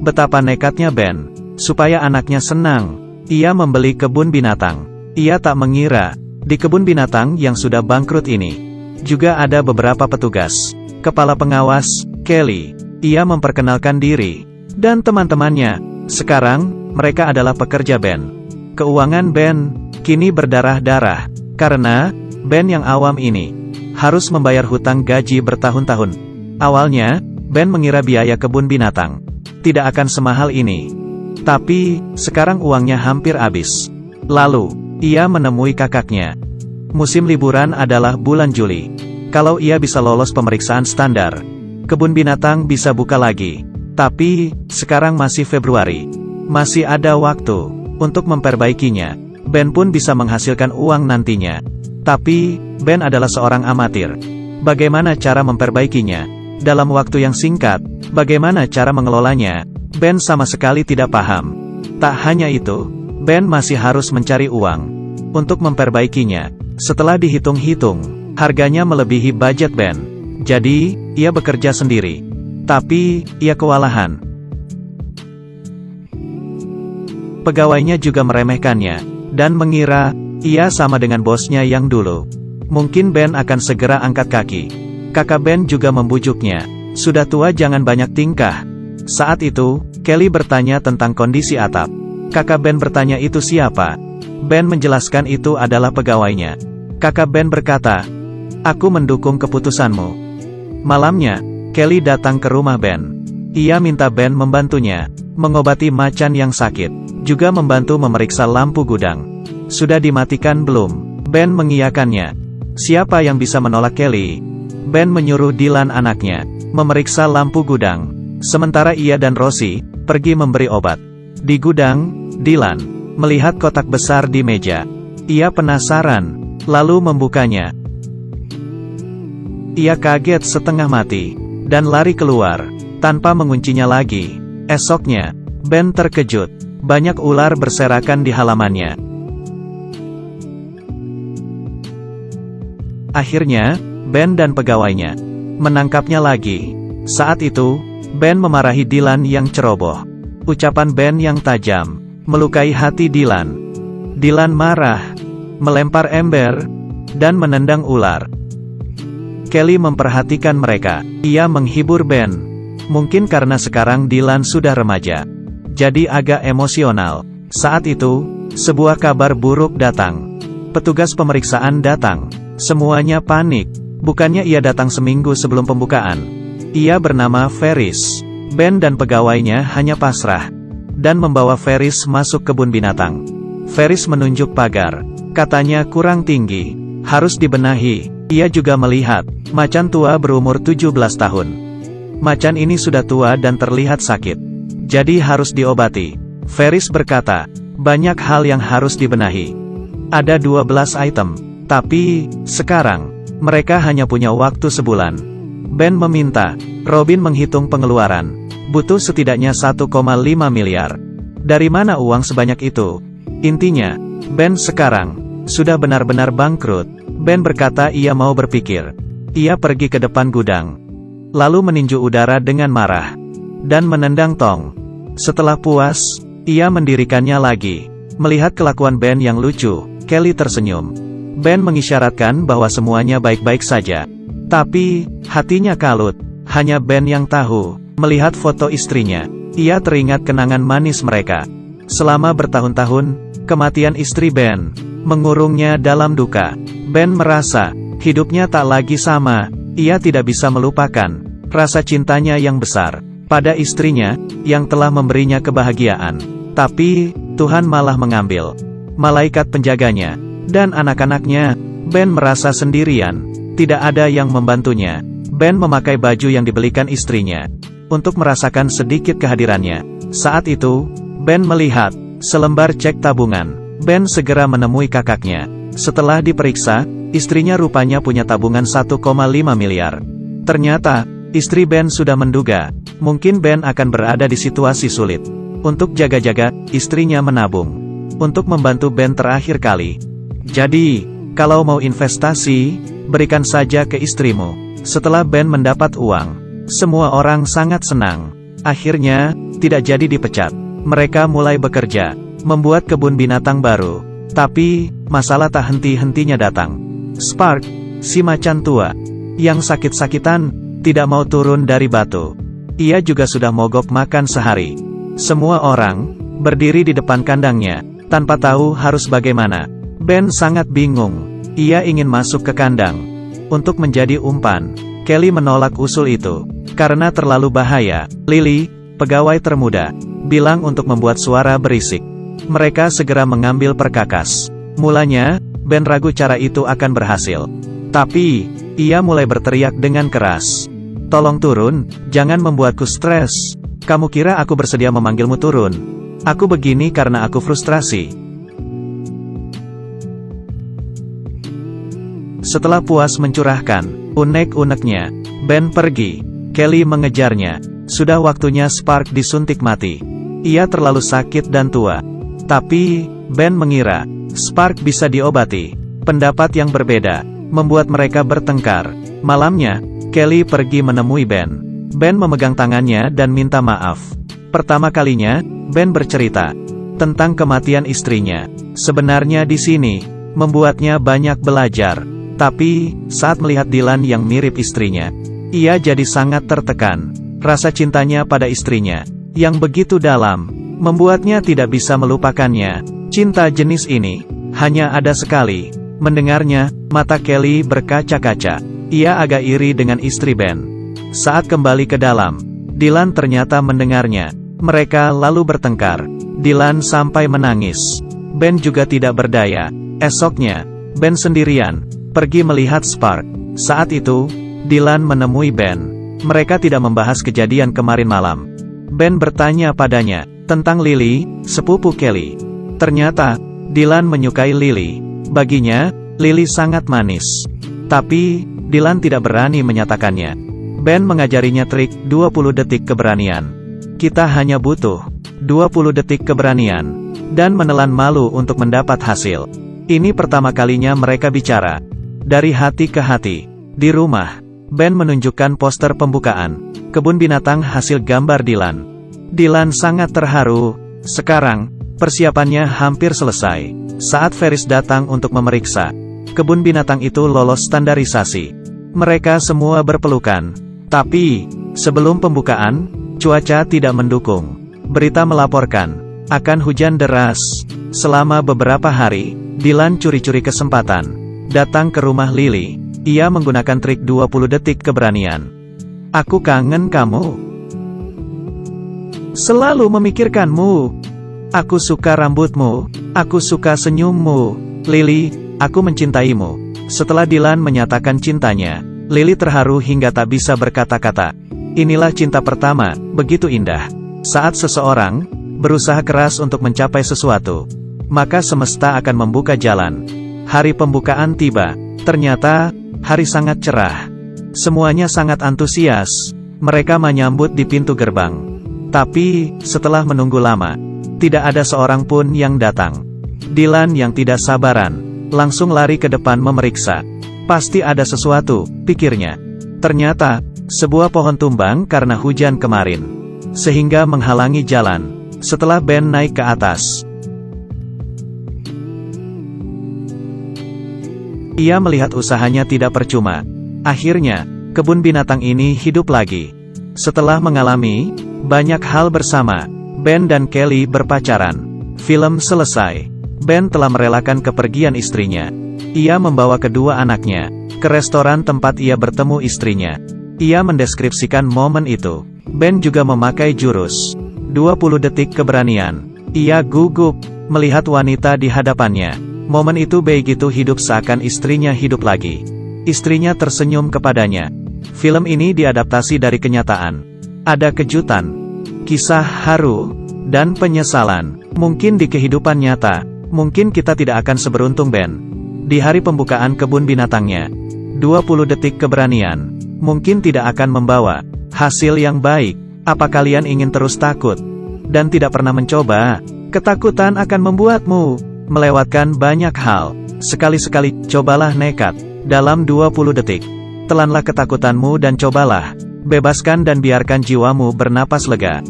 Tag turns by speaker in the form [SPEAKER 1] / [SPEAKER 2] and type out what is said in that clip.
[SPEAKER 1] Betapa nekatnya Ben. Supaya anaknya senang, ia membeli kebun binatang. Ia tak mengira, di kebun binatang yang sudah bangkrut ini, juga ada beberapa petugas. Kepala pengawas, Kelly. Ia memperkenalkan diri. Dan teman-temannya. Sekarang, mereka adalah pekerja Ben. Keuangan Ben kini berdarah-darah, karena Ben yang awam ini harus membayar hutang gaji bertahun-tahun. Awalnya, Ben mengira biaya kebun binatang tidak akan semahal ini. Tapi, sekarang uangnya hampir habis. Lalu, ia menemui kakaknya. Musim liburan adalah bulan Juli. Kalau ia bisa lolos pemeriksaan standar, kebun binatang bisa buka lagi. Tapi, sekarang masih Februari. Masih ada waktu untuk memperbaikinya. Ben pun bisa menghasilkan uang nantinya. Tapi, Ben adalah seorang amatir. Bagaimana cara memperbaikinya? Dalam waktu yang singkat, bagaimana cara mengelolanya? Ben sama sekali tidak paham. Tak hanya itu, Ben masih harus mencari uang untuk memperbaikinya. Setelah dihitung-hitung, harganya melebihi budget Ben. Jadi, ia bekerja sendiri. Tapi, ia kewalahan. Pegawainya juga meremehkannya, dan mengira, ia sama dengan bosnya yang dulu. Mungkin Ben akan segera angkat kaki. Kakak Ben juga membujuknya. Sudah tua jangan banyak tingkah. Saat itu, Kelly bertanya tentang kondisi atap. Kakak Ben bertanya itu siapa? Ben menjelaskan itu adalah pegawainya. Kakak Ben berkata, aku mendukung keputusanmu. Malamnya, Kelly datang ke rumah Ben. Ia minta Ben membantunya mengobati macan yang sakit, juga membantu memeriksa lampu gudang. Sudah dimatikan belum? Ben mengiyakannya. Siapa yang bisa menolak Kelly? Ben menyuruh Dylan anaknya memeriksa lampu gudang. Sementara ia dan Rosie pergi memberi obat. Di gudang, Dylan melihat kotak besar di meja. Ia penasaran, lalu membukanya. Ia kaget setengah mati, dan lari keluar, tanpa menguncinya lagi. Esoknya, Ben terkejut. Banyak ular berserakan di halamannya. Akhirnya, Ben dan pegawainya menangkapnya lagi. Saat itu, Ben memarahi Dylan yang ceroboh. Ucapan Ben yang tajam melukai hati Dylan. Dylan marah, melempar ember, dan menendang ular. Kelly memperhatikan mereka. Ia menghibur Ben. Mungkin karena sekarang Dylan sudah remaja, jadi agak emosional. Saat itu, sebuah kabar buruk datang. Petugas pemeriksaan datang. Semuanya panik. Bukannya ia datang seminggu sebelum pembukaan. Ia bernama Ferris. Ben dan pegawainya hanya pasrah dan membawa Ferris masuk kebun binatang. Ferris menunjuk pagar. Katanya kurang tinggi, harus dibenahi. Ia juga melihat macan tua berumur 17 tahun. Macan ini sudah tua dan terlihat sakit, jadi harus diobati. Ferris berkata, banyak hal yang harus dibenahi. Ada 12 item, tapi sekarang mereka hanya punya waktu sebulan. Ben meminta Robin menghitung pengeluaran. Butuh setidaknya 1,5 miliar. Dari mana uang sebanyak itu? Intinya, Ben sekarang sudah benar-benar bangkrut. Ben berkata ia mau berpikir. Ia pergi ke depan gudang, lalu meninju udara dengan marah, dan menendang tong. Setelah puas, ia mendirikannya lagi. Melihat kelakuan Ben yang lucu, Kelly tersenyum. Ben mengisyaratkan bahwa semuanya baik-baik saja. Tapi, hatinya kalut. Hanya Ben yang tahu. Melihat foto istrinya, ia teringat kenangan manis mereka. Selama bertahun-tahun, kematian istri Ben mengurungnya dalam duka. Ben merasa hidupnya tak lagi sama. Ia tidak bisa melupakan rasa cintanya yang besar pada istrinya yang telah memberinya kebahagiaan. Tapi, Tuhan malah mengambil malaikat penjaganya dan anak-anaknya. Ben merasa sendirian. Tidak ada yang membantunya. Ben memakai baju yang dibelikan istrinya untuk merasakan sedikit kehadirannya. Saat itu, Ben melihat selembar cek tabungan. Ben segera menemui kakaknya. Setelah diperiksa, istrinya rupanya punya tabungan 1,5 miliar. Ternyata, istri Ben sudah menduga, mungkin Ben akan berada di situasi sulit. Untuk jaga-jaga, istrinya menabung untuk membantu Ben terakhir kali. Jadi, kalau mau investasi, berikan saja ke istrimu. Setelah Ben mendapat uang, semua orang sangat senang. Akhirnya, tidak jadi dipecat. Mereka mulai bekerja, membuat kebun binatang baru. Tapi, masalah tak henti-hentinya datang. Spark, si macan tua, yang sakit-sakitan, tidak mau turun dari batu. Ia juga sudah mogok makan sehari. Semua orang berdiri di depan kandangnya, tanpa tahu harus bagaimana. Ben sangat bingung. Ia ingin masuk ke kandang untuk menjadi umpan. Kelly menolak usul itu, karena terlalu bahaya. Lily, pegawai termuda, bilang untuk membuat suara berisik. Mereka segera mengambil perkakas. Mulanya, Ben ragu cara itu akan berhasil. Tapi, ia mulai berteriak dengan keras. Tolong turun, jangan membuatku stres. Kamu kira aku bersedia memanggilmu turun? Aku begini karena aku frustrasi. Setelah puas mencurahkan unek-uneknya, Ben pergi. Kelly mengejarnya. Sudah waktunya Spark disuntik mati. Ia terlalu sakit dan tua. Tapi, Ben mengira Spark bisa diobati. Pendapat yang berbeda membuat mereka bertengkar. Malamnya, Kelly pergi menemui Ben. Ben memegang tangannya dan minta maaf. Pertama kalinya, Ben bercerita tentang kematian istrinya. Sebenarnya di sini membuatnya banyak belajar. Tapi, saat melihat Dylan yang mirip istrinya, ia jadi sangat tertekan. Rasa cintanya pada istrinya, yang begitu dalam, membuatnya tidak bisa melupakannya. Cinta jenis ini, hanya ada sekali. Mendengarnya, mata Kelly berkaca-kaca. Ia agak iri dengan istri Ben. Saat kembali ke dalam, Dylan ternyata mendengarnya. Mereka lalu bertengkar. Dylan sampai menangis. Ben juga tidak berdaya. Esoknya, Ben sendirian pergi melihat Spark. Saat itu, Dylan menemui Ben. Mereka tidak membahas kejadian kemarin malam. Ben bertanya padanya tentang Lily, sepupu Kelly. Ternyata, Dylan menyukai Lily. Baginya, Lily sangat manis. Tapi, Dylan tidak berani menyatakannya. Ben mengajarinya trik 20 detik keberanian. Kita hanya butuh 20 detik keberanian dan menelan malu untuk mendapat hasil. Ini pertama kalinya mereka bicara dari hati ke hati. Di rumah, Ben menunjukkan poster pembukaan kebun binatang hasil gambar Dylan. Dylan sangat terharu. Sekarang, persiapannya hampir selesai. Saat Ferris datang untuk memeriksa, kebun binatang itu lolos standarisasi. Mereka semua berpelukan. Tapi, sebelum pembukaan, cuaca tidak mendukung. Berita melaporkan akan hujan deras. Selama beberapa hari, Dylan curi-curi kesempatan datang ke rumah Lily. Ia menggunakan trik 20 detik keberanian. Aku kangen kamu. Selalu memikirkanmu. Aku suka rambutmu. Aku suka senyummu. Lily, aku mencintaimu. Setelah Dylan menyatakan cintanya, Lily terharu hingga tak bisa berkata-kata. Inilah cinta pertama, begitu indah. Saat seseorang berusaha keras untuk mencapai sesuatu, maka semesta akan membuka jalan. Hari pembukaan tiba. Ternyata, hari sangat cerah. Semuanya sangat antusias. Mereka menyambut di pintu gerbang. Tapi, setelah menunggu lama, tidak ada seorang pun yang datang. Dylan yang tidak sabaran langsung lari ke depan memeriksa. Pasti ada sesuatu, pikirnya. Ternyata, sebuah pohon tumbang karena hujan kemarin, sehingga menghalangi jalan. Setelah Ben naik ke atas, ia melihat usahanya tidak percuma. Akhirnya, kebun binatang ini hidup lagi. Setelah mengalami banyak hal bersama, Ben dan Kelly berpacaran. Film selesai. Ben telah merelakan kepergian istrinya. Ia membawa kedua anaknya ke restoran tempat ia bertemu istrinya. Ia mendeskripsikan momen itu. Ben juga memakai jurus 20 detik keberanian. Ia gugup melihat wanita di hadapannya. Momen itu begitu hidup seakan istrinya hidup lagi. Istrinya tersenyum kepadanya. Film ini diadaptasi dari kenyataan. Ada kejutan, kisah haru, dan penyesalan. Mungkin di kehidupan nyata, mungkin kita tidak akan seberuntung Ben. Di hari pembukaan kebun binatangnya, 20 detik keberanian mungkin tidak akan membawa hasil yang baik. Apa kalian ingin terus takut dan tidak pernah mencoba? Ketakutan akan membuatmu melewatkan banyak hal. Sekali-sekali, cobalah nekat. Dalam 20 detik, telanlah ketakutanmu dan cobalah. Bebaskan dan biarkan jiwamu bernapas lega.